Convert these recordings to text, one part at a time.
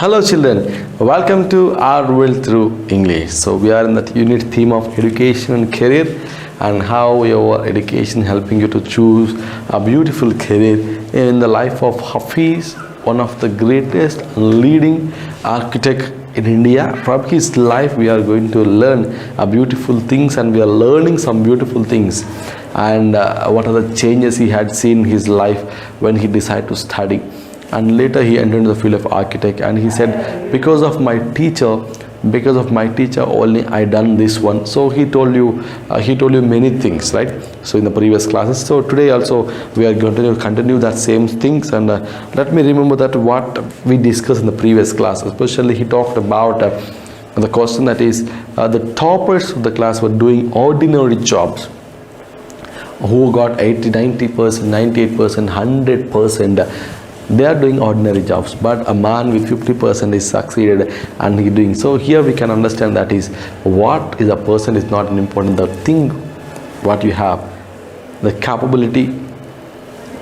Hello children, welcome to our world through English. So we are in that unit theme of education and career, and how your education helping you to choose a beautiful career in the life of Hafiz, one of the greatest leading architect in India. From his life we are going to learn beautiful things, and we are learning some beautiful things, and what are the changes he had seen in his life when he decided to study. And later he entered into the field of architect, and he said, because of my teacher only I done this one. So he told you many things, right? So in the previous classes, so today also we are going to continue that same things. And let me remember that what we discussed in the previous class. Especially he talked about the question that is the toppers of the class were doing ordinary jobs, who got 80, 90%, 98%, 100%. They are doing ordinary jobs, but a man with 50% is succeeded, and he doing. So here we can understand that is what is a person is not an important. The thing what you have, the capability,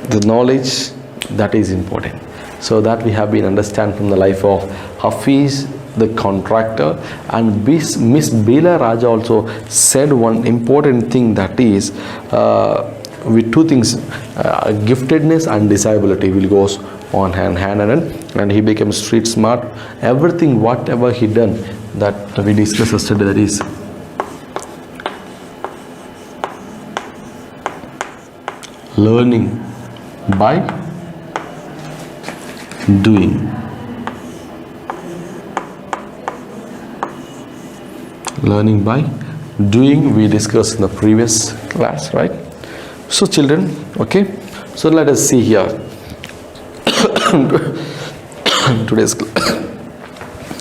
the knowledge, that is important. So that we have been understand from the life of Hafiz, the contractor. And Miss Bela Raja also said one important thing, that is with two things, giftedness and disability will goes on hand and he became street smart. Everything whatever he done, that we discussed yesterday, that is learning by doing. Learning by doing, we discussed in the previous class, right? So children, okay, so let us see here today's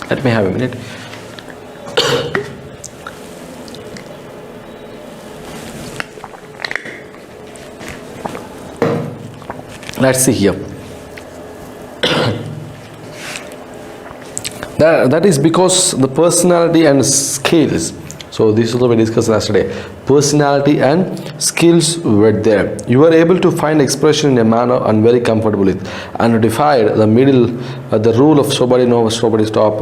let me have a minute. Let's see here. that is because the personality and skills. So this is what we discussed yesterday. Personality and skills were there. You were able to find expression in a manner and very comfortable with, and defied the middle, the rule of somebody knows, somebody stop.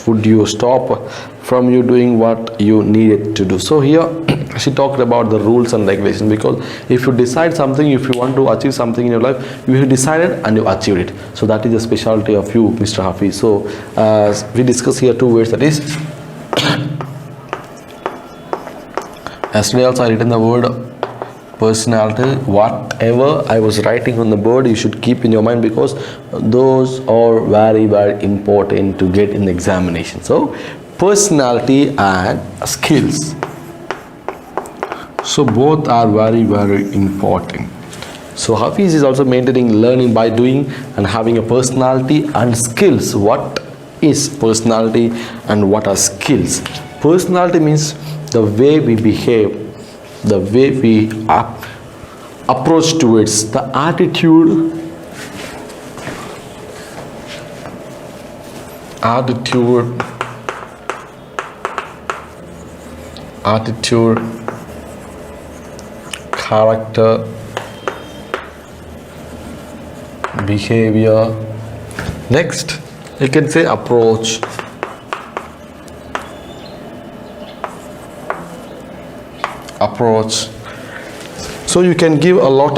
Would you stop from you doing what you needed to do? So here she talked about the rules and regulations, because if you decide something, if you want to achieve something in your life, you have decided and you achieved it. So that is the specialty of you, Mr. Hafiz. So we discuss here two words, that is yesterday also I written the word personality. Whatever I was writing on the board, you should keep in your mind, because those are very, very important to get in the examination. So personality and skills, so both are very, very important. So Hafiz is also maintaining learning by doing and having a personality and skills. What is personality and what are skills? Personality means the way we behave, the way we approach towards, the attitude, character, behavior. Next, you can say approach. So you can give a lot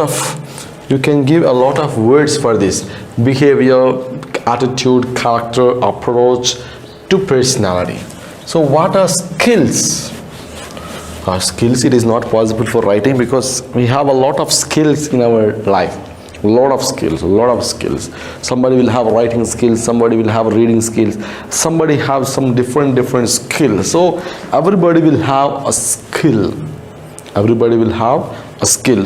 of words for this: behavior, attitude, character, approach to personality. So what are skills? Skills, it is not possible for writing, because we have a lot of skills in our life. A lot of skills. Somebody will have writing skills, somebody will have reading skills, somebody have some different skills. So everybody will have a skill.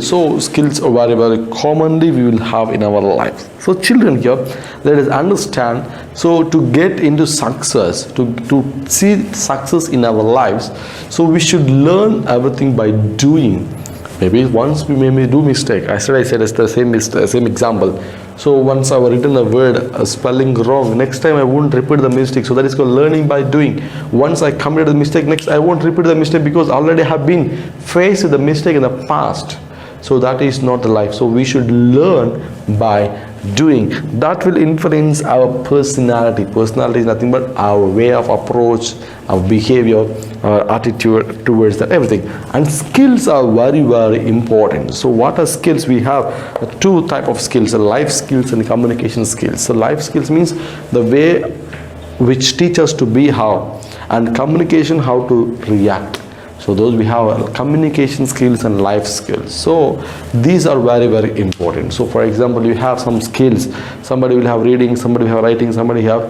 So skills are very, very commonly we will have in our lives. So children, here let us understand. So to get into success, to see success in our lives, so we should learn everything by doing. Maybe once we may do mistake. I said it's the same example. So once I have written a word spelling wrong, next time I won't repeat the mistake. So that is called learning by doing. Once I committed the mistake, next I won't repeat the mistake, because already have been faced with the mistake in the past. So that is not the life. So we should learn by doing, that will influence our personality. Personality is nothing but our way of approach, our behavior, our attitude towards that, everything. And skills are very, very important. So what are skills? We have two type of skills, life skills and communication skills. So life skills means the way which teach us to be how, and communication how to react. So those we have communication skills and life skills. So these are very, very important. So for example, you have some skills. Somebody will have reading, somebody will have writing, somebody have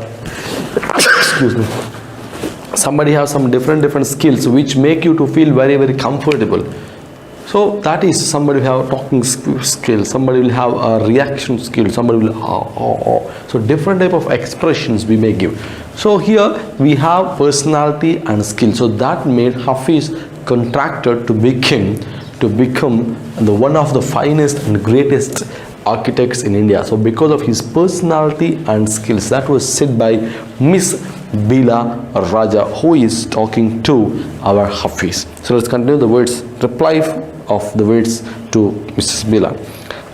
excuse me, somebody have some different skills which make you to feel very, very comfortable. So that is, somebody will have talking skills, somebody will have a reaction skill, somebody will so different type of expressions we may give. So here we have personality and skill. So that made Hafiz contracted to become the one of the finest and greatest architects in India. So because of his personality and skills, that was said by Miss Bila Raja, who is talking to our Hafiz. So let's continue the words, reply of the words to Mrs. Bila.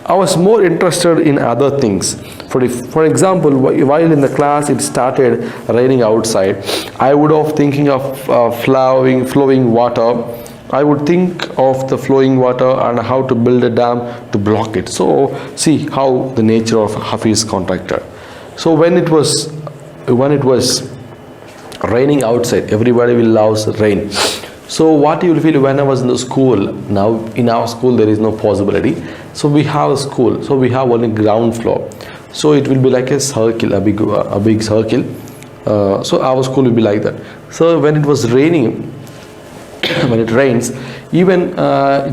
I was more interested in other things. For example, while in the class it started raining outside, I would have thinking of flowing water. I would think of the flowing water and how to build a dam to block it. So see how the nature of Hafiz contractor. So when it was raining outside, everybody will love rain. So what you will feel when I was in the school, now in our school there is no possibility. So we have a school, so we have only ground floor. So it will be like a circle, a big circle. So our school will be like that. So when it was raining, when it rains, even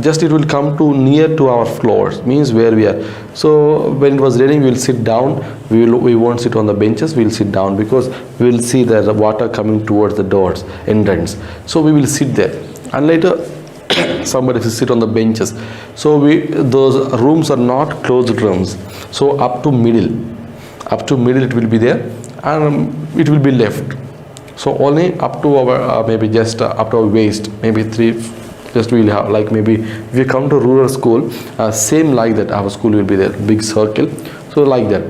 just it will come to near to our floors, means where we are. So when it was raining, we will sit down. We won't sit on the benches. We will sit down because we will see the water coming towards the doors entrance. So we will sit there, and later somebody will sit on the benches. So those rooms are not closed rooms. So up to middle it will be there, and it will be left. So only up to our maybe just up to our waist, maybe just we will have, like maybe if you come to rural school, same like that our school will be there, big circle. So like that.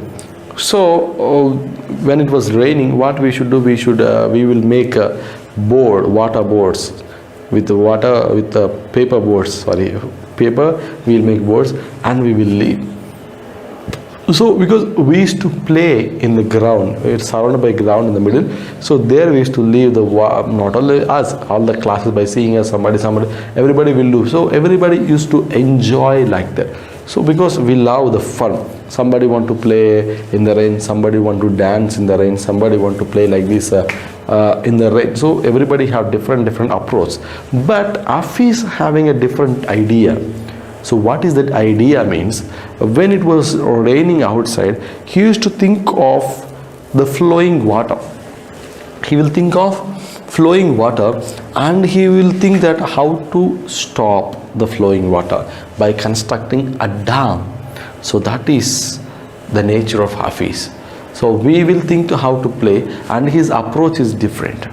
So when it was raining, what we should do, we will make a water boards with the paper boards, paper, we will make boards and we will leave. So because we used to play in the ground, it's surrounded by ground in the middle, so there we used to leave the not only us, all the classes, by seeing us, somebody, everybody will do. So everybody used to enjoy like that. So because we love the fun, somebody want to play in the rain, somebody want to dance in the rain, somebody want to play like this in the rain. So everybody have different approach, but Hafiz having a different idea. So what is that idea means? When it was raining outside, he used to think of the flowing water. He will think of flowing water, and he will think that how to stop the flowing water by constructing a dam. So that is the nature of Hafiz. So we will think how to play, and his approach is different.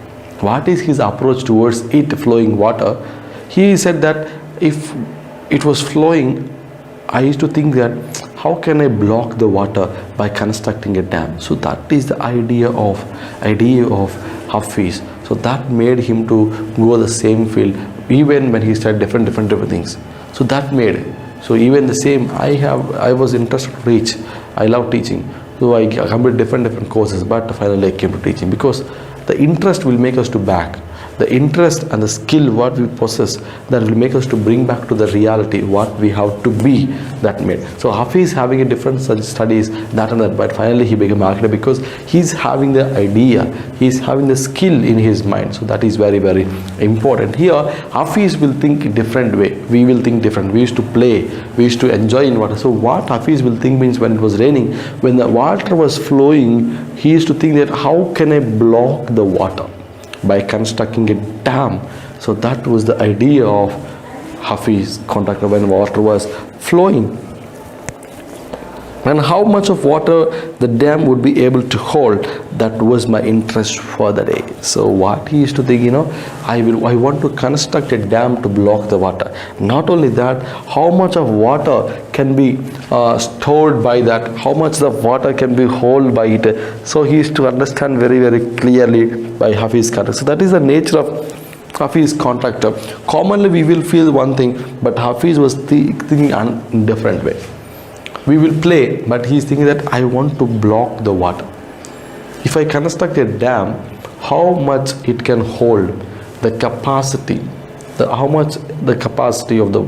What is his approach towards it flowing water? He said that if it was flowing, I used to think that how can I block the water by constructing a dam. So that is the idea of Hafiz. So that made him to go the same field even when he started different things. So that made, so even the same, I was interested to teach. I love teaching, so I completed different courses, but finally I came to teaching because the interest will make us to back. The interest and the skill what we possess, that will make us to bring back to the reality what we have to be, that made. So Hafiz having a different studies, that and that, but finally he became architect because he's having the idea, he's having the skill in his mind. So that is very important. Here Hafiz will think different way, we will think different. We used to play, we used to enjoy in water. So what Hafiz will think means, when it was raining, when the water was flowing, he used to think that how can I block the water by constructing a dam. So that was the idea of Hafiz contractor when water was flowing. and how much of water the dam would be able to hold. That was my interest for the day. So what he used to think, I want to construct a dam to block the water. Not only that, how much of water can be stored by that, how much of water can be held by it. So he used to understand very, very clearly by Hafiz contract. So that is the nature of Hafiz contractor. Commonly we will feel one thing, but Hafiz was thinking in different way. We will play, but he is thinking that I want to block the water. If I construct a dam, how much it can hold, the capacity, how much the capacity of the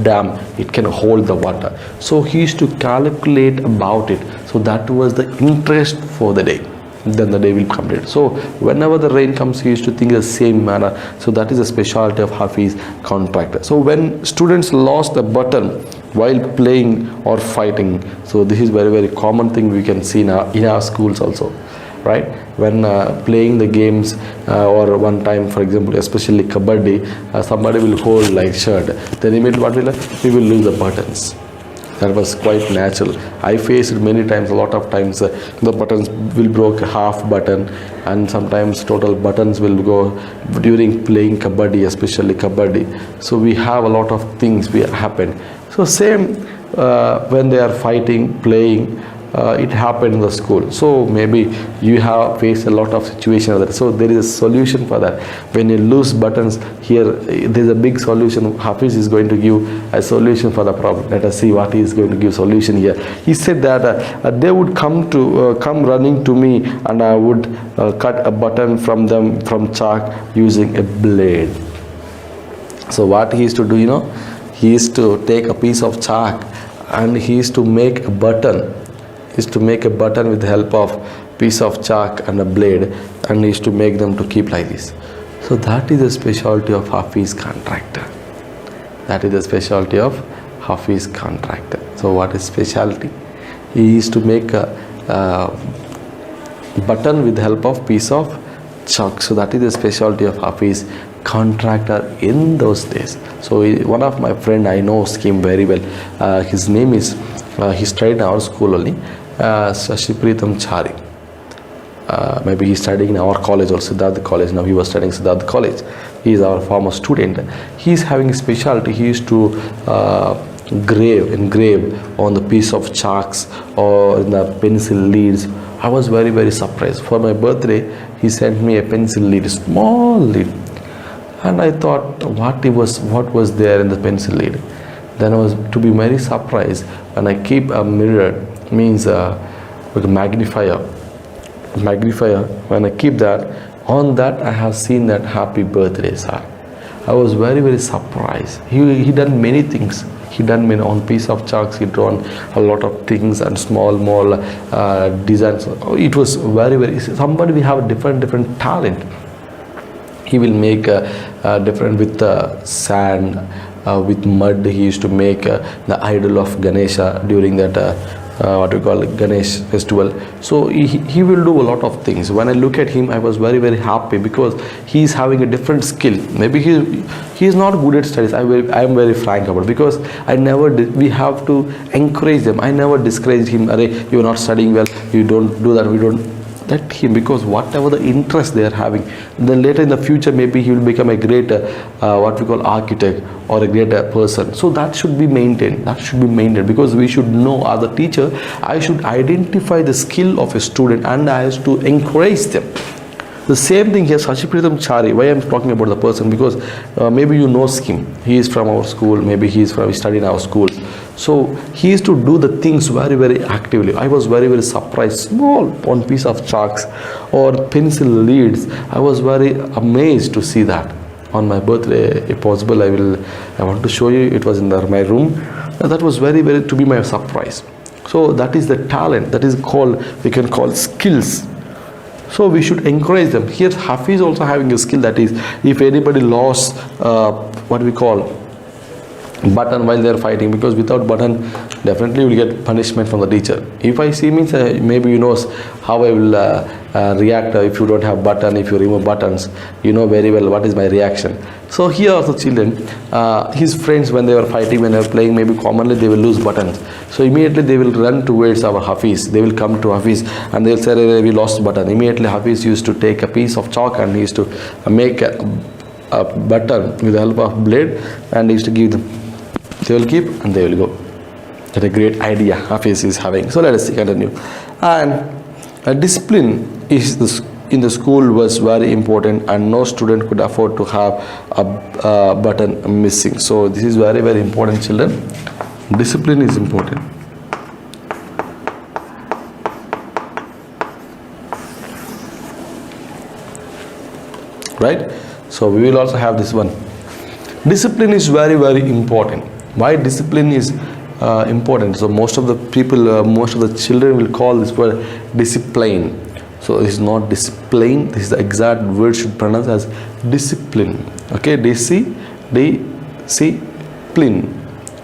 dam it can hold the water. So he used to calculate about it. So that was the interest for the day. Then the day will complete. So whenever the rain comes, he used to think the same manner. So that is a specialty of Hafiz contractor. So when students lost a button while playing or fighting, so this is very, very common thing we can see now in our schools also, right? When playing the games or one time, for example, especially kabaddi, somebody will hold like shirt, then immediately what will happen? We will lose the buttons. That was quite natural. I faced it many times. A lot of times the buttons will broke half button, and sometimes total buttons will go during playing kabaddi, especially kabaddi. So we have a lot of things will happen. So same when they are fighting, playing, it happened in the school. So maybe you have faced a lot of situations that, so there is a solution for that. When you lose buttons here, there is a big solution. Hafiz is going to give a solution for the problem. Let us see what he is going to give solution here. He said that they would come running to me, and I would cut a button from them from chalk using a blade. So what he used to do, he used to take a piece of chalk and he used to make a button. Is to make a button with the help of piece of chalk and a blade, and is to make them to keep like this. So that is the specialty of Hafiz contractor. That is the specialty of Hafiz contractor. So what is specialty? He is to make a button with the help of piece of chalk. So that is the specialty of Hafiz contractor in those days. So one of my friend, I know him very well. His name is he studied in our school only, Siddharth Chari. Maybe he studied in our college or Siddharth College. Now he was studying Siddharth College. He is our former student. He is having a specialty. He used to engrave on the piece of chalks or in the pencil leads. I was very, very surprised. For my birthday, he sent me a pencil lead, small lead, and I thought what was there in the pencil lead. Then I was to be very surprised when I keep a mirror, means with a magnifier. When I keep that, on that I have seen that happy birthday, sir. I was very, very surprised. He done many things. He done on piece of chalks. He drawn a lot of things and small designs. It was very, very. Somebody we have a different talent. He will make different with sand. With mud. He used to make the idol of Ganesha during that what we call Ganesh festival. So he will do a lot of things. When I look at him, I was very, very happy because he is having a different skill. Maybe he is not good at studies. I am very frank about it, because we have to encourage them. I never discouraged him. You are not studying well, you don't do that. We don't let him, because whatever the interest they are having, then later in the future maybe he will become a great what we call architect or a great person. So that should be maintained. Because we should know, as a teacher, I should identify the skill of a student and I have to encourage them. The same thing here, Sagar Chari. Why I am talking about the person? Because maybe you know him. He is from our school. Maybe he studied in our school. So he used to do the things very, very actively. I was very, very surprised. Small one piece of chalks or pencil leads. I was very amazed to see that. On my birthday, if possible, I want to show you. It was in my room. That was very, very to be my surprise. So that is the talent. That is we can call skills. So we should encourage them. Here Hafiz also having a skill, that is, if anybody lost what we call button while they are fighting, because without button definitely you will get punishment from the teacher. If I see, means maybe you know how I will react if you don't have button, if you remove buttons, you know very well what is my reaction. So here also children, his friends, when they were fighting, when they were playing, maybe commonly they will lose buttons. So immediately they will run towards our Hafiz. They will come to Hafiz and they will say, we lost button. Immediately Hafiz used to take a piece of chalk and he used to make a button with the help of blade, and he used to give them. They will keep and they will go. That's a great idea Hafiz is having. So let us see, continue. And discipline is in the school was very important, and no student could afford to have a button missing. So this is very, very important, children. Discipline is important. Right? So we will also have this one. Discipline is very, very important. Why discipline is important? So most of the people, most of the children will call this word discipline. So this is not discipline. This is the exact word should pronounce as discipline. Okay, discipline.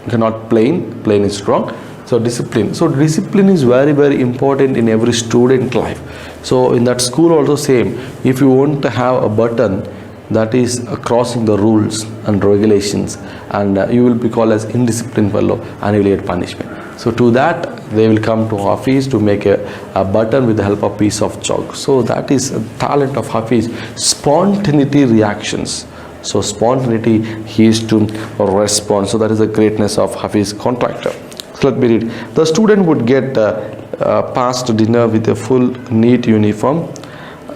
Okay, not plain. Plain is wrong. So discipline. So discipline is very, very important in every student life. So in that school also same. If you want to have a button that is crossing the rules and regulations, and you will be called as indisciplined fellow and you will get punishment. So to that they will come to Hafiz to make a button with the help of piece of chalk. So that is a talent of Hafiz. Spontaneity reactions. So spontaneity, he is to respond. So that is the greatness of Hafiz contractor. So let me read. The student would get past dinner with a full neat uniform,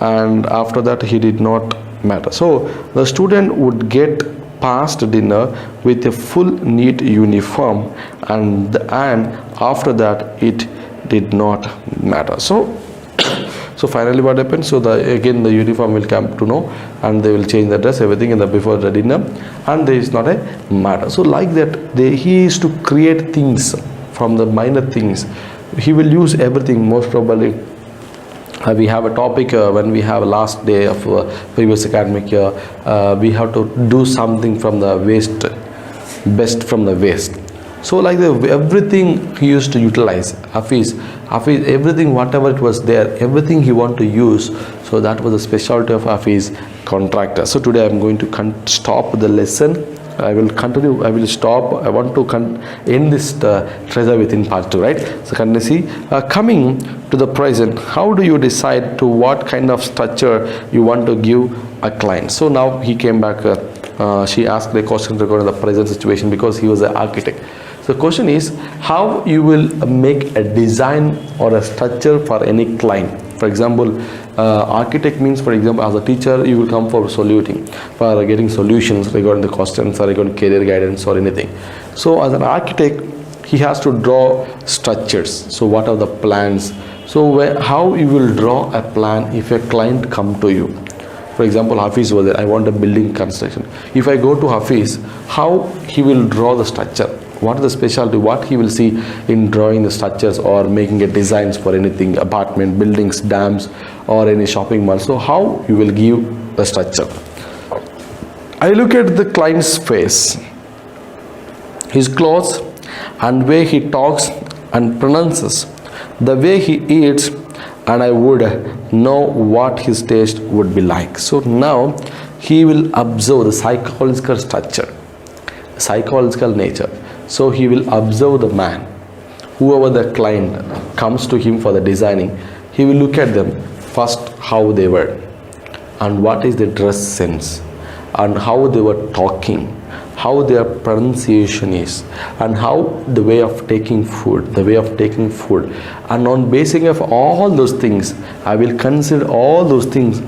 and after that he did not matter. So the student would get past dinner with a full neat uniform, and after that it did not matter. So finally what happened? So again the uniform will come to know, and they will change the dress, everything in the before the dinner, and there is not a matter. So like that he is to create things from the minor things. He will use everything. Most probably we have a topic when we have last day of previous academic year, we have to do something from the waste, best from the waste. So like everything he used to utilize. Hafiz, everything whatever it was there, everything he want to use. So that was the specialty of Hafiz contractor. So today I am going to stop the lesson. I will continue. I will stop. I want to end this treasure within part 2, right? So can you see, coming to the present, how do you decide to what kind of structure you want to give a client? So now he came back. She asked the question regarding the present situation because he was an architect. So the question is how you will make a design or a structure for any client. For example, architect means, for example, as a teacher, you will come for getting solutions regarding the questions or regarding career guidance or anything. So as an architect, he has to draw structures. So what are the plans? So how you will draw a plan if a client come to you? For example, Hafiz was there. I want a building construction. If I go to Hafiz, how he will draw the structure? What is the specialty? What he will see in drawing the structures or making a designs for anything, apartment, buildings, dams, or any shopping mall. So how you will give the structure? I look at the client's face, his clothes, and way he talks and pronounces, the way he eats, and I would know what his taste would be like. So now he will observe the psychological structure, psychological nature. So he will observe the man. Whoever the client comes to him for the designing, he will look at them first, how they were, and what is the dress sense, and how they were talking, how their pronunciation is, and how the way of taking food, and on basing of all those things, I will consider all those things,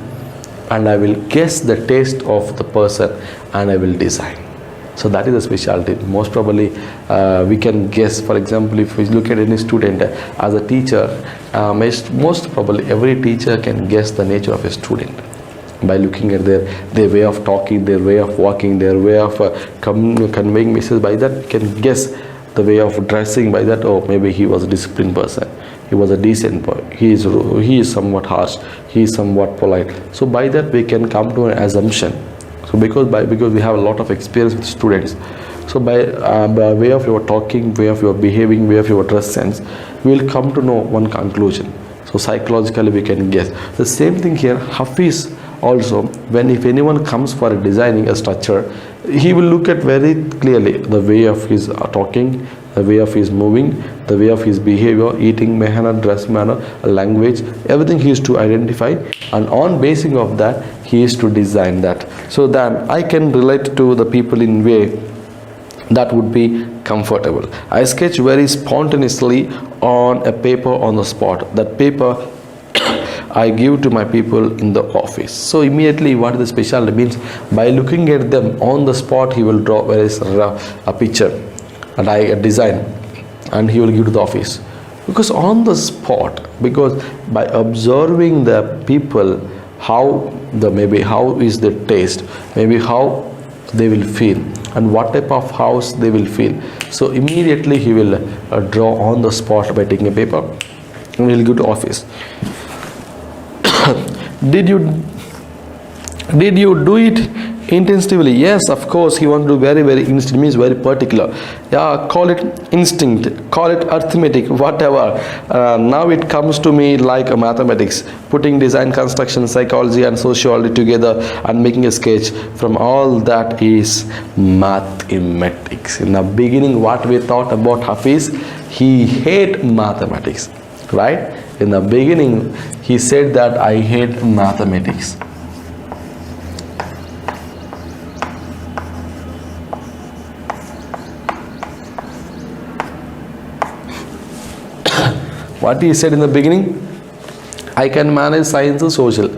and I will guess the taste of the person, and I will design. So that is a specialty. Most probably we can guess. For example, if we look at any student as a teacher, most probably every teacher can guess the nature of a student by looking at their way of talking, their way of walking, their way of conveying messages. By that can guess the way of dressing. By that, oh, maybe he was a disciplined person, he was a decent boy, he is somewhat harsh, he is somewhat polite. So by that we can come to an assumption. So because we have a lot of experience with students, so by way of your talking, way of your behaving, way of your dress sense, we will come to know one conclusion. So psychologically we can guess. The same thing here, Hafiz also, when if anyone comes for designing a structure, he will look at very clearly the way of his talking, the way of his moving, the way of his behavior, eating manner, dress manner, language, everything he is to identify, and on basing of that he is to design that. So then I can relate to the people in way that would be comfortable. I sketch very spontaneously on a paper on the spot. That paper I give to my people in the office. So immediately what the specialty means, by looking at them on the spot, he will draw a picture and a design, and he will give to the office. Because on the spot, because by observing the people, how is the taste, maybe how they will feel, and what type of house they will feel. So immediately he will draw on the spot by taking a paper, and he will go to office. Did you do it intensively? Yes, of course. He wants to do very instinct, means very particular. Yeah, call it instinct, call it arithmetic, whatever. Now it comes to me like a mathematics, putting design, construction, psychology and sociology together and making a sketch from all that is mathematics. In the beginning, what we thought about Hafiz, he hate mathematics, right? In the beginning he said that I hate mathematics. What he said in the beginning, I can manage science and social,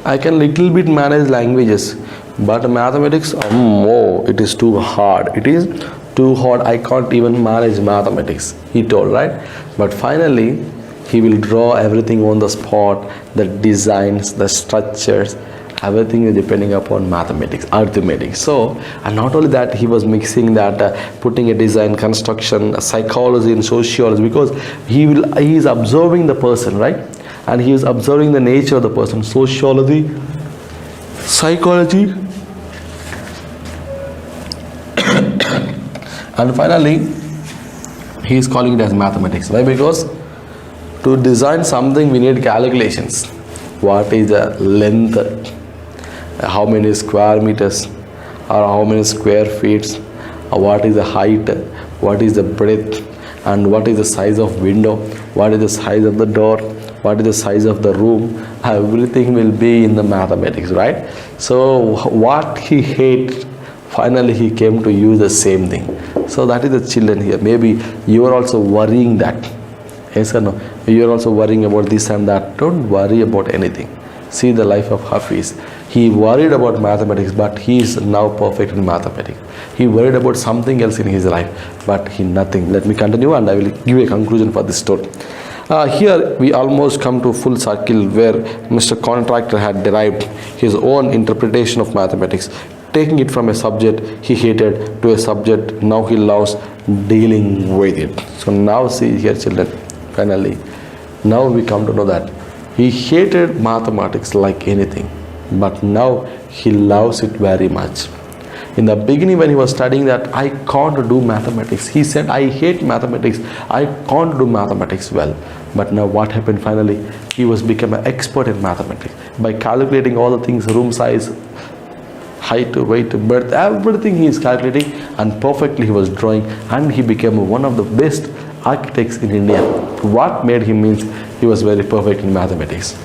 I can little bit manage languages, but mathematics, oh, it is too hard, it is too hard, I can't even manage mathematics, he told, right? But finally he will draw everything on the spot, the designs, the structures, everything is depending upon mathematics, arithmetic. So, and not only that, he was mixing that, putting a design, construction, psychology and sociology, because he is observing the person, right? And he is observing the nature of the person, sociology, psychology, and finally he is calling it as mathematics. Why? Because to design something we need calculations. What is the length, how many square meters or how many square feet, what is the height, what is the breadth, and what is the size of window, what is the size of the door, what is the size of the room. Everything will be in the mathematics, right? So what he hates, finally he came to use the same thing. So that is the children here. Maybe you are also worrying that, yes or no? You are also worrying about this and that. Don't worry about anything. See the life of Hafiz. He worried about mathematics, but he is now perfect in mathematics. He worried about something else in his life, but he nothing. Let me continue and I will give a conclusion for this story. Here we almost come to full circle where Mr. Contractor had derived his own interpretation of mathematics, taking it from a subject he hated to a subject now he loves dealing with it. So now see here, children, finally now we come to know that he hated mathematics like anything, but now he loves it very much. In the beginning when he was studying that, I can't do mathematics, he said I hate mathematics, I can't do mathematics well. But now what happened, finally he was become an expert in mathematics by calculating all the things, room size, height, weight, birth, everything he is calculating, and perfectly he was drawing, and he became one of the best architects in India. What made him means he was very perfect in mathematics,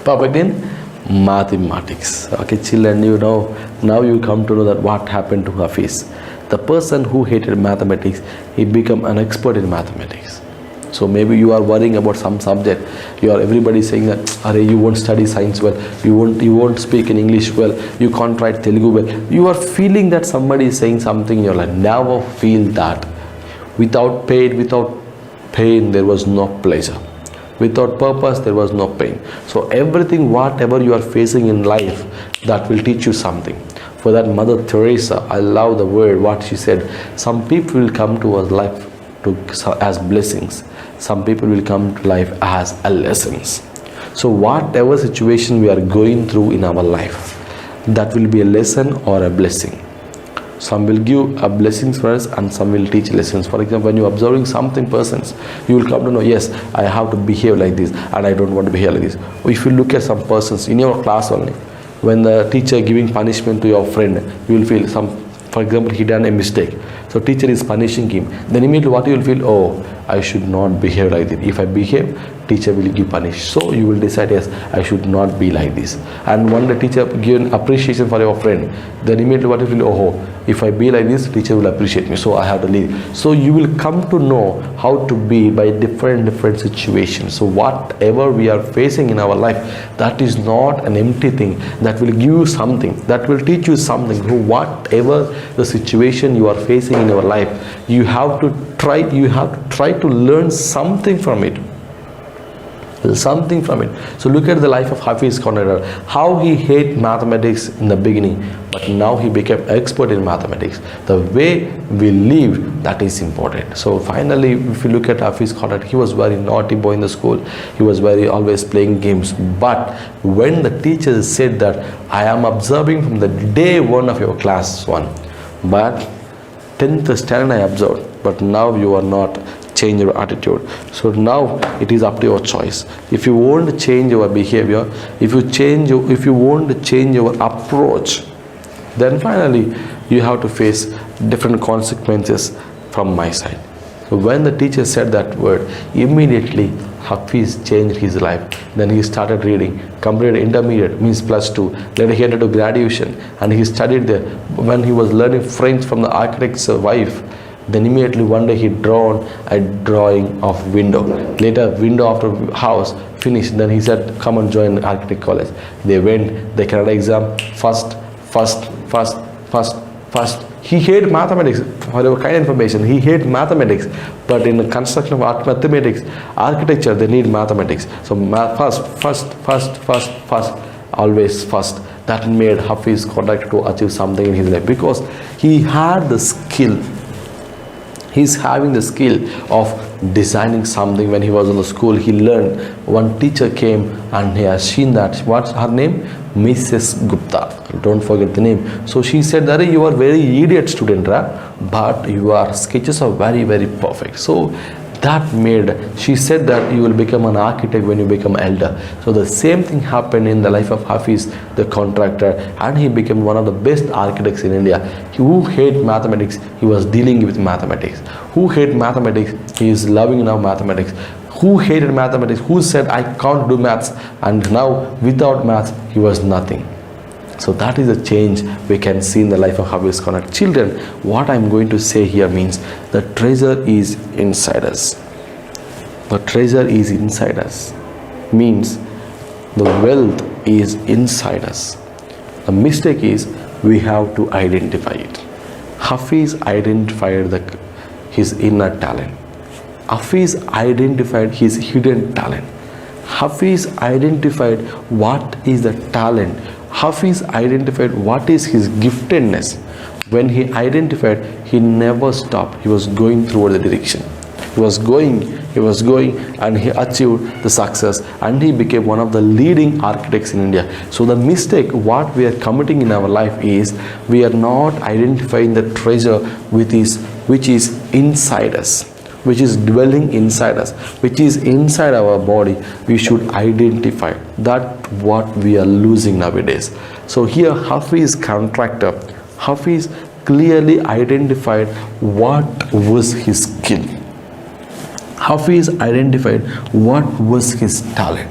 perfect in mathematics. Okay, children, you know, now you come to know that what happened to Hafiz. The person who hated mathematics, he became an expert in mathematics. So maybe you are worrying about some subject, everybody saying that, Arey, you won't study science well, you won't speak in English well, you can't write Telugu well. You are feeling that somebody is saying something in your life. Never feel that. Without pain there was no pleasure. Without purpose there was no pain. So everything, whatever you are facing in life, that will teach you something. For that Mother Teresa, I love the word what she said. Some people will come to our life as blessings, some people will come to life as lessons. So whatever situation we are going through in our life, that will be a lesson or a blessing. Some will give blessings for us and some will teach lessons. For example, when you're observing something persons, you will come to know, yes, I have to behave like this and I don't want to behave like this. Or if you look at some persons in your class only, when the teacher giving punishment to your friend, you will feel for example, he done a mistake. So teacher is punishing him. Then immediately what you will feel, oh, I should not behave like this. If I behave, teacher will give punish. So you will decide, yes, I should not be like this. And when the teacher give appreciation for your friend, then immediately what you feel, oh, if I be like this, teacher will appreciate me, so I have to leave. So you will come to know how to be by different situations. So whatever we are facing in our life, that is not an empty thing. That will give you something, that will teach you something. So whatever the situation you are facing in your life, you have to try to learn something from it. So look at the life of Hafiz Conrad, how he hated mathematics in the beginning, but now he became expert in mathematics. The way we live, that is important. So finally, if you look at Hafiz Conrad, he was very naughty boy in the school. He was always playing games. But when the teacher said that, I am observing from the day one of your class 1, but 10th standard I observed, but now you are not. Change your attitude. So now it is up to your choice. If you want to change your behavior, if you want to change your approach, then finally you have to face different consequences from my side. So when the teacher said that word, immediately Hafiz changed his life. Then he started reading, completed intermediate, means +2. Later he entered to graduation and he studied there. When he was learning French from the architect's wife, then immediately one day he drawn a drawing of window. Later window after house finished. Then he said, come and join architect college. They went, they carried exam, first. He hated mathematics. For your kind information, he hated mathematics. But in the construction of mathematics, architecture, they need mathematics. So first, always first. That made Hafiz Conrad to achieve something in his life, because he had the skill. He's having the skill of designing something. When he was in the school, he learned. One teacher came and he has seen that. What's her name? Mrs. Gupta. Don't forget the name. So she said that you are very idiot student, but your sketches are very perfect. So that made, she said that you will become an architect when you become elder. So the same thing happened in the life of Hafiz, the contractor, and he became one of the best architects in India. Who hated mathematics, he was dealing with mathematics. Who hated mathematics, he is loving now mathematics. Who hated mathematics, who said I can't do maths, and now without maths he was nothing. So that is a change we can see in the life of Hafiz Conrad. Children, what I'm going to say here means the treasure is inside us. The treasure is inside us. Means the wealth is inside us. The mistake is we have to identify it. Hafiz identified his inner talent. Hafiz identified his hidden talent. Hafiz identified what is the talent. Hafiz identified what is his giftedness. When he identified, he never stopped. He was going toward the direction. He was going, and he achieved the success, and he became one of the leading architects in India. So the mistake what we are committing in our life is we are not identifying the treasure which is inside us, which is dwelling inside us, which is inside our body. We should identify that what we are losing nowadays. So here Hafiz contractor, Hafiz clearly identified what was his skill. Hafiz identified what was his talent.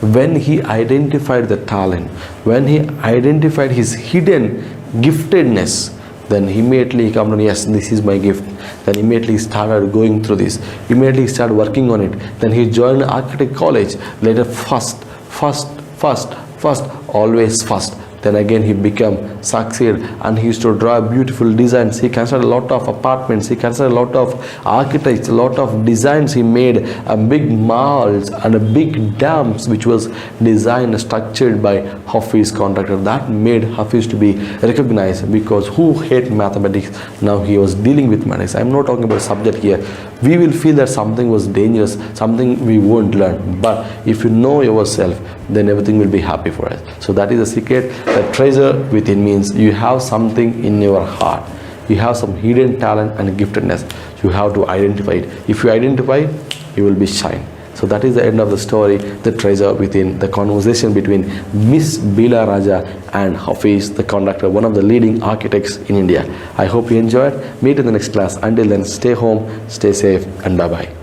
When he identified the talent, when he identified his hidden giftedness, then immediately he came to, yes, this is my gift. Then immediately he started going through this. Immediately he started working on it. Then he joined architect college. Later first, always first. Then again he became succeed, and he used to draw beautiful designs. He constructed a lot of apartments. He constructed a lot of architects, a lot of designs. He made a big malls and a big dams which was designed, structured by Hafiz contractor. That made Hafiz to be recognized, because who hate mathematics, now he was dealing with mathematics. I am not talking about subject here. We will feel that something was dangerous, something we won't learn. But if you know yourself, then everything will be happy for us. So that is the secret. The treasure within means you have something in your heart. You have some hidden talent and giftedness. You have to identify it. If you identify, you will be shine. So that is the end of the story, the treasure within, the conversation between Miss Bila Raja and Hafiz, the conductor, one of the leading architects in India. I hope you enjoyed. Meet in the next class. Until then, stay home, stay safe, and bye-bye.